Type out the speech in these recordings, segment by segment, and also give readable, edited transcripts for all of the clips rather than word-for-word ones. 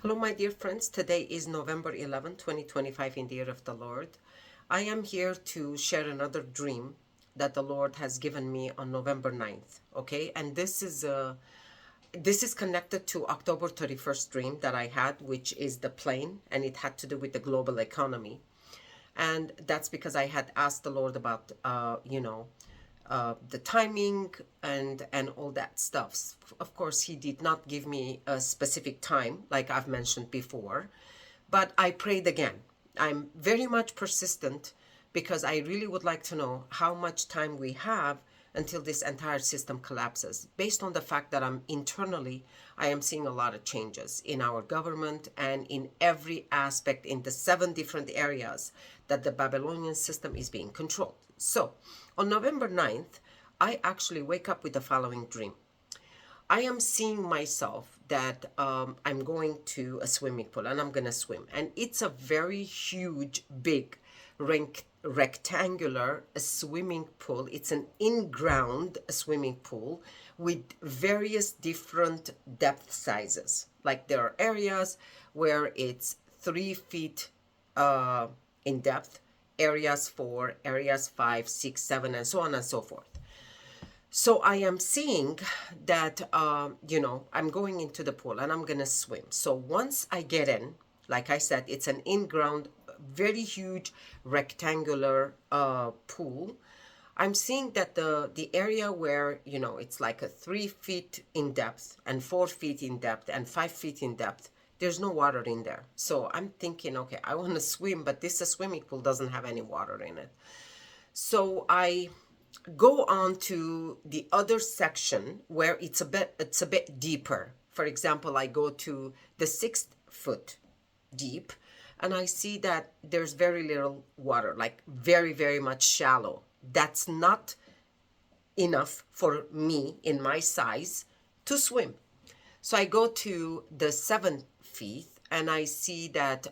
Hello, my dear friends. Today is November 11, 2025, in the year of the Lord. I am here to share another dream that the Lord has given me on November 9th. Okay, and this is connected to October 31st dream that I had, which is the plane, and it had to do with the global economy. And that's because I had asked the Lord about, the timing and all that stuff. Of course, He did not give me a specific time, like I've mentioned before, but I prayed again. I'm very much persistent because I really would like to know how much time we have until this entire system collapses. Based on the fact that I am seeing a lot of changes in our government and in every aspect in the 7 different areas that the Babylonian system is being controlled. So, on November 9th, I actually wake up with the following dream. I am seeing myself that I'm going to a swimming pool and I'm going to swim. And it's a very huge, big, rectangular swimming pool. It's an in-ground swimming pool with various different depth sizes. Like there are areas where it's 3 feet in depth, areas 4, areas 5, 6, 7, and so on and so forth. So I am seeing that, I'm going into the pool and I'm going to swim. So once I get in, like I said, it's an in-ground, very huge rectangular pool. I'm seeing that the area where, it's like a 3 feet in depth and 4 feet in depth and 5 feet in depth, there's no water in there. So I'm thinking, okay, I want to swim, but this swimming pool doesn't have any water in it. So I go on to the other section where it's a bit deeper. For example, I go to the 6 foot deep and I see that there's very little water, like very, very much shallow. That's not enough for me in my size to swim. So I go to the 7 feet and I see that,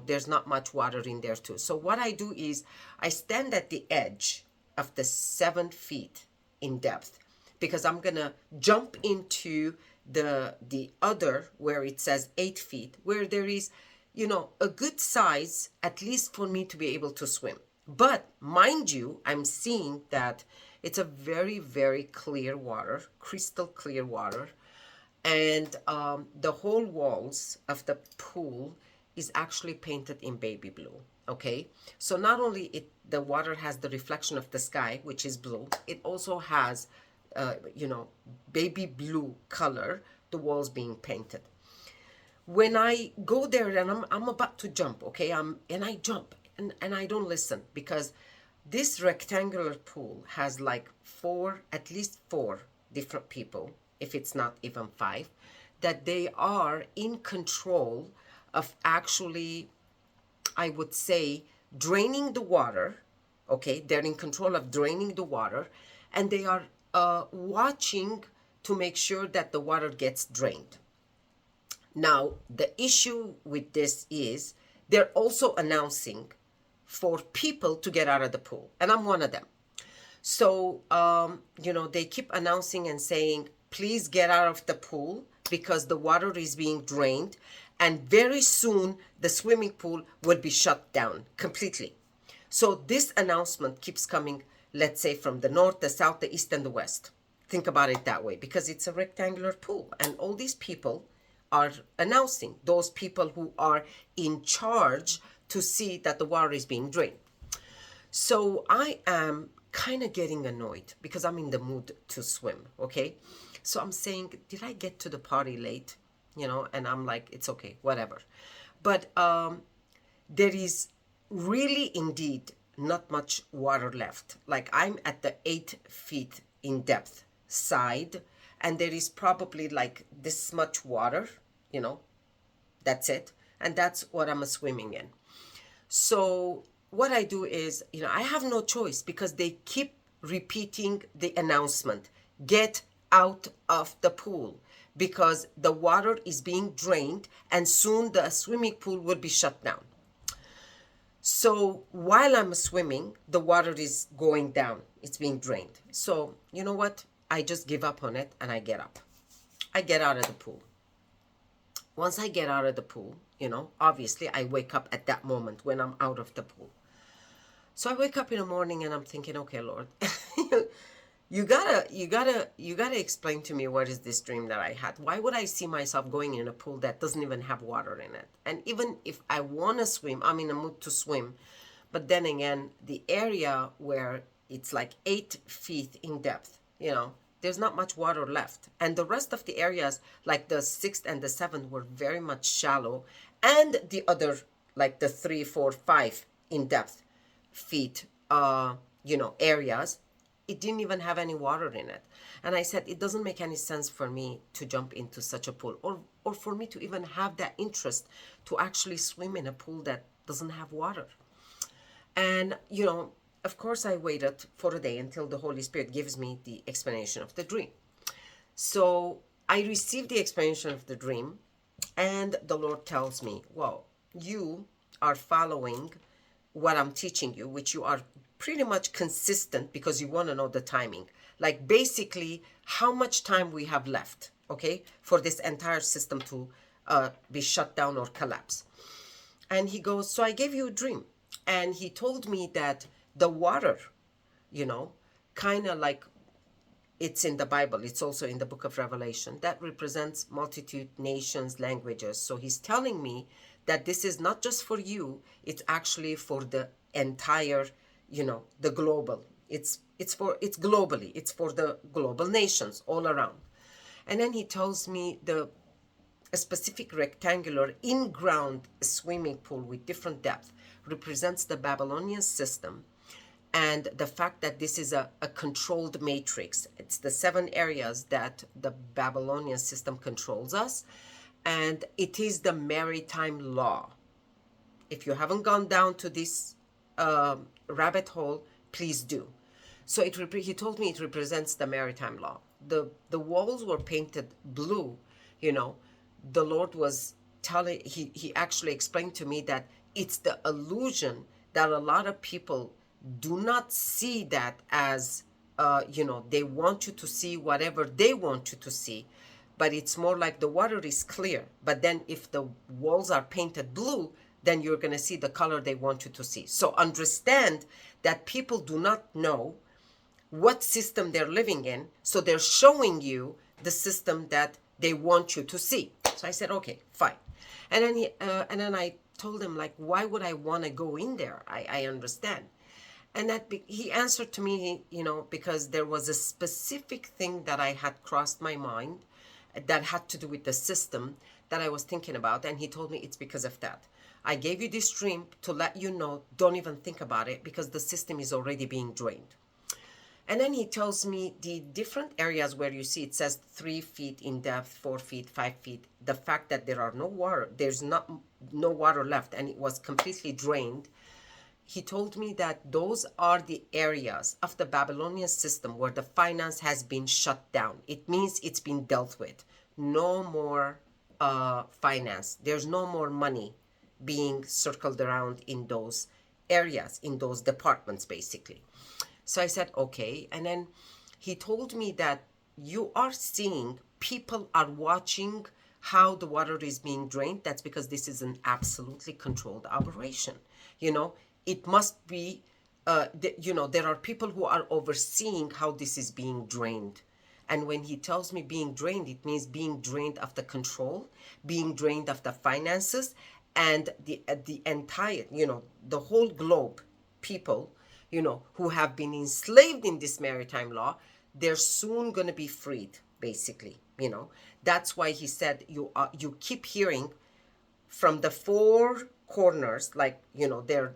there's not much water in there too. So what I do is I stand at the edge of the 7 feet in depth because I'm going to jump into the other where it says 8 feet, where there is, a good size, at least for me to be able to swim. But mind you, I'm seeing that it's a very, very clear water, crystal clear water. And the whole walls of the pool is actually painted in baby blue. Okay, so not only the water has the reflection of the sky, which is blue, it also has, baby blue color, the walls being painted. When I go there and I'm about to jump, okay, and I jump and I don't listen because this rectangular pool has like at least four different people, if it's not even 5, that they are in control of actually, I would say, draining the water. Okay, they're in control of draining the water, and they are watching to make sure that the water gets drained. Now, the issue with this is they're also announcing for people to get out of the pool, and I'm one of them. So, they keep announcing and saying, please get out of the pool because the water is being drained. And very soon, the swimming pool will be shut down completely. So this announcement keeps coming, let's say, from the north, the south, the east, and the west. Think about it that way because it's a rectangular pool. And all these people are announcing, those people who are in charge to see that the water is being drained. So I am kind of getting annoyed because I'm in the mood to swim, okay? So I'm saying, did I get to the party late? And I'm like, it's okay, whatever. But there is really indeed not much water left. Like I'm at the 8 feet in depth side, and there is probably like this much water, that's it. And that's what I'm swimming in. So what I do is, I have no choice because they keep repeating the announcement, get out of the pool because the water is being drained and soon the swimming pool will be shut down. So while I'm swimming, the water is going down. It's being drained. So you know what? I just give up on it and I get up. I get out of the pool. Once I get out of the pool, obviously I wake up at that moment when I'm out of the pool. So I wake up in the morning and I'm thinking, okay, Lord, you gotta explain to me what is this dream that I had. Why would I see myself going in a pool that doesn't even have water in it? And even if I want to swim, I'm in a mood to swim. But then again, the area where it's like 8 feet in depth, there's not much water left. And the rest of the areas, like the sixth and the seventh, were very much shallow. And the other, like the 3, 4, 5 in depth feet, areas, it didn't even have any water in it. And I said, it doesn't make any sense for me to jump into such a pool, or for me to even have that interest to actually swim in a pool that doesn't have water. And, of course, I waited for a day until the Holy Spirit gives me the explanation of the dream. So I received the explanation of the dream, and the Lord tells me, well, you are following what I'm teaching you, which you are pretty much consistent because you want to know the timing. Like basically how much time we have left, okay, for this entire system to be shut down or collapse. And he goes, so I gave you a dream. And he told me that the water, kind of like it's in the Bible, it's also in the book of Revelation, that represents multitude, nations, languages. So he's telling me that this is not just for you, it's actually for the entire, the global. It's globally, it's for the global nations all around. And then he tells me a specific rectangular in-ground swimming pool with different depth represents the Babylonian system, and the fact that this is a controlled matrix. It's the 7 areas that the Babylonian system controls us, and it is the maritime law. If you haven't gone down to this rabbit hole, please do. So he told me it represents the maritime law. The walls were painted blue, the Lord was telling, he actually explained to me that it's the illusion that a lot of people do not see that as, they want you to see whatever they want you to see. But it's more like the water is clear. But then if the walls are painted blue, then you're going to see the color they want you to see. So understand that people do not know what system they're living in. So they're showing you the system that they want you to see. So I said, okay, fine. And then I told him, like, why would I want to go in there? I understand. And he answered to me, because there was a specific thing that I had crossed my mind that had to do with the system that I was thinking about. And he told me it's because of that. I gave you this dream to let you know, don't even think about it because the system is already being drained. And then he tells me the different areas where you see it says 3 feet in depth, 4 feet, 5 feet. The fact that there are no water, there's no water left, and it was completely drained. He told me that those are the areas of the Babylonian system where the finance has been shut down. It means it's been dealt with. No more finance. There's no more money being circled around in those areas, in those departments, basically. So I said, okay. And then he told me that you are seeing people are watching how the water is being drained. That's because this is an absolutely controlled operation. It must be, there are people who are overseeing how this is being drained. And when he tells me being drained, it means being drained of the control, being drained of the finances, and the entire, the whole globe people, who have been enslaved in this maritime law, they're soon going to be freed, basically. That's why he said you keep hearing from the 4 corners, like, there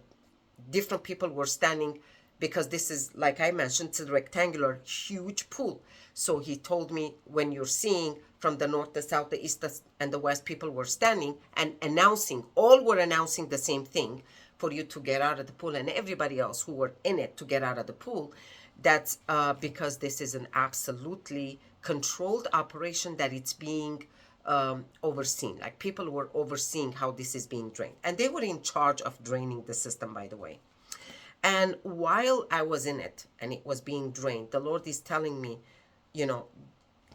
different people were standing, because this is, like I mentioned, it's a rectangular huge pool. So he told me when you're seeing from the north, the south, the east, and the west, people were standing and announcing, all were announcing the same thing, for you to get out of the pool, and everybody else who were in it to get out of the pool. That's because this is an absolutely controlled operation, that it's being overseen. Like, people were overseeing how this is being drained, and they were in charge of draining the system, by the way. And while I was in it and it was being drained, the Lord is telling me,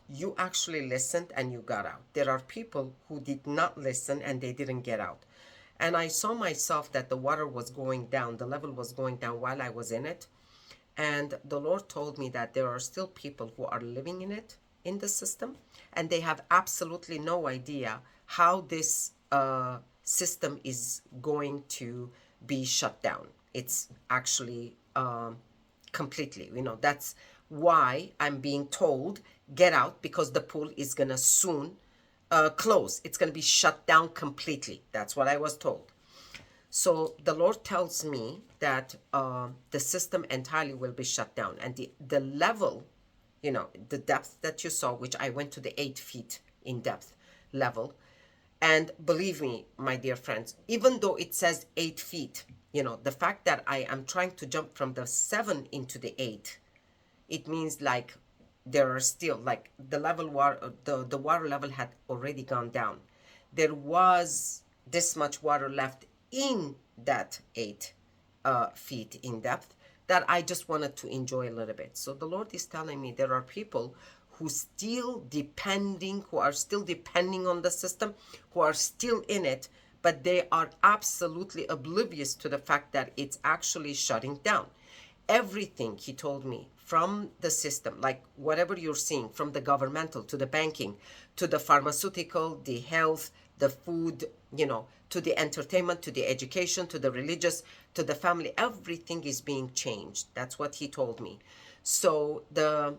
you actually listened and you got out. There are people who did not listen and they didn't get out. And I saw myself that the water was going down, the level was going down while I was in it. And the Lord told me that there are still people who are living in it, in the system, and they have absolutely no idea how this system is going to be shut down. It's actually completely, that's why I'm being told, get out, because the pool is going to soon close. It's going to be shut down completely. That's what I was told. So the Lord tells me that the system entirely will be shut down, and the level, the depth that you saw, which I went to the 8 feet in depth level. And believe me, my dear friends, even though it says 8 feet, the fact that I am trying to jump from the 7 into the 8, it means like there are still, like, the level water, the water level had already gone down. There was this much water left in that 8 feet in depth that I just wanted to enjoy a little bit. So the Lord is telling me there are people who are still depending on the system, who are still in it, but they are absolutely oblivious to the fact that it's actually shutting down. Everything, he told me, from the system, like whatever you're seeing, from the governmental to the banking to the pharmaceutical, the health, the food, to the entertainment, to the education, to the religious, to the family, everything is being changed. That's what he told me. So the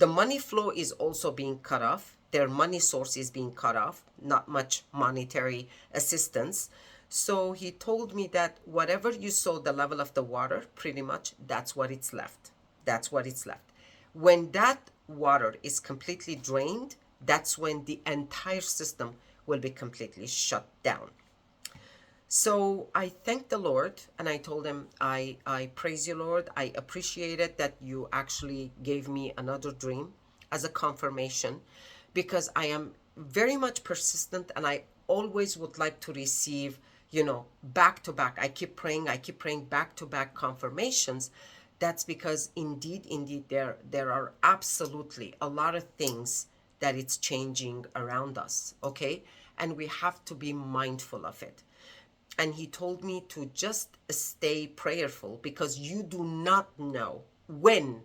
money flow is also being cut off. Their money source is being cut off, not much monetary assistance. So he told me that whatever you saw, the level of the water, pretty much, that's what it's left. That's what it's left. When that water is completely drained, that's when the entire system will be completely shut down. So I thanked the Lord and I told him, I praise you, Lord. I appreciate it that you actually gave me another dream as a confirmation, because I am very much persistent and I always would like to receive, back to back. I keep praying back to back confirmations. That's because indeed, there are absolutely a lot of things that it's changing around us, okay? And we have to be mindful of it. And he told me to just stay prayerful, because you do not know when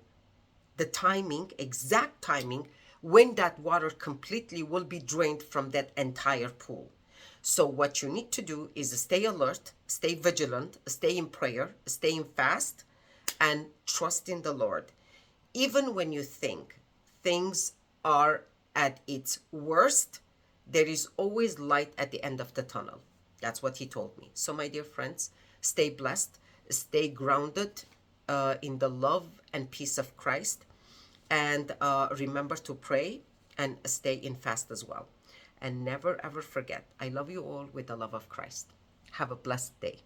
the timing, exact timing, when that water completely will be drained from that entire pool. So what you need to do is stay alert, stay vigilant, stay in prayer, stay in fast, and trust in the Lord. Even when you think things are at its worst, there is always light at the end of the tunnel. That's what he told me. So my dear friends, stay blessed, stay grounded in the love and peace of Christ, and remember to pray and stay in fast as well. And never ever forget, I love you all with the love of Christ. Have a blessed day.